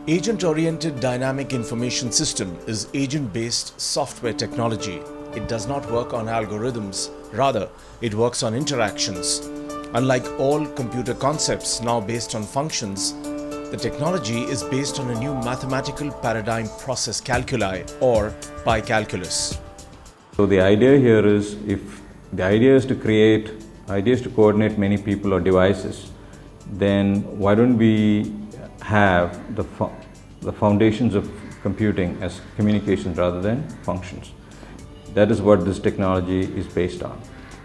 Agent-oriented dynamic information system is agent-based software technology. It does not work on algorithms, rather it works on interactions. Unlike all computer concepts now based on functions, the technology is based on a new mathematical paradigm process calculi or pi calculus. So the idea here is, if the idea is to coordinate many people or devices, then why don't we have the foundations of computing as communications rather than functions? That is what this technology is based on.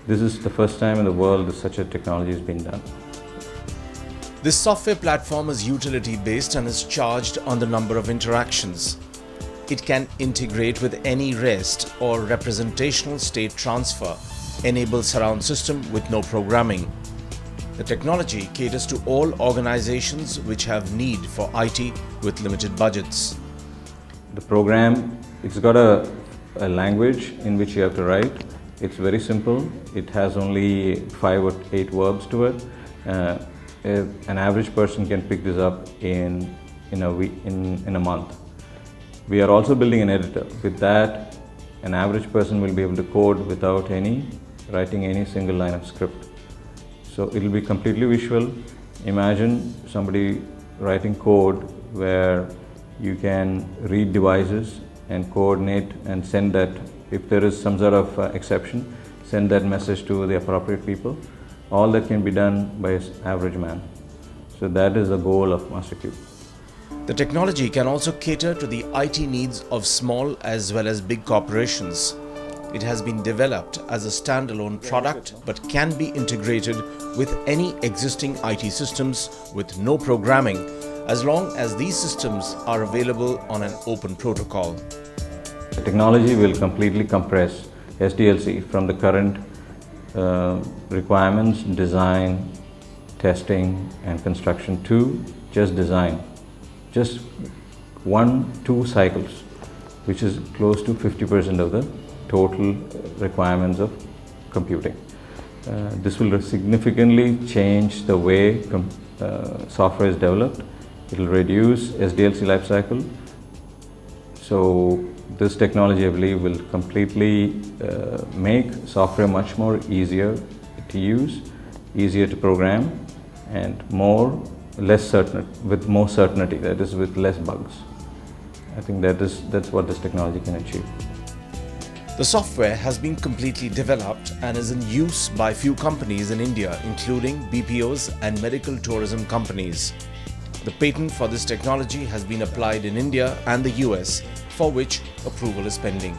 This is the first time in the world that such a technology has been done. This software platform is utility-based and is charged on the number of interactions. It can integrate with any REST or representational state transfer, enable surround system with no programming. The technology caters to all organizations which have need for IT with limited budgets. The program, it's got a language in which you have to write. It's very simple. It has only 5 or 8 verbs to it. An average person can pick this up in a month. We are also building an editor. With that, an average person will be able to code without writing any single line of script. So it will be completely visual. Imagine somebody writing code where you can read devices and coordinate and send that. If there is some sort of exception, send that message to the appropriate people. All that can be done by an average man. So that is the goal of MasterCube. The technology can also cater to the IT needs of small as well as big corporations. It has been developed as a standalone product but can be integrated with any existing IT systems with no programming, as long as these systems are available on an open protocol. The technology will completely compress SDLC from the current requirements, design, testing and construction to just design. Just 1-2 cycles, which is close to 50% of the total requirements of computing. This will significantly change the way software is developed. It will reduce SDLC lifecycle. So this technology, I believe, will completely make software much more easier to use, easier to program, and with more certainty, that is, with less bugs. I think that's what this technology can achieve. The software has been completely developed and is in use by few companies in India, including BPOs and medical tourism companies. The patent for this technology has been applied in India and the US, for which approval is pending.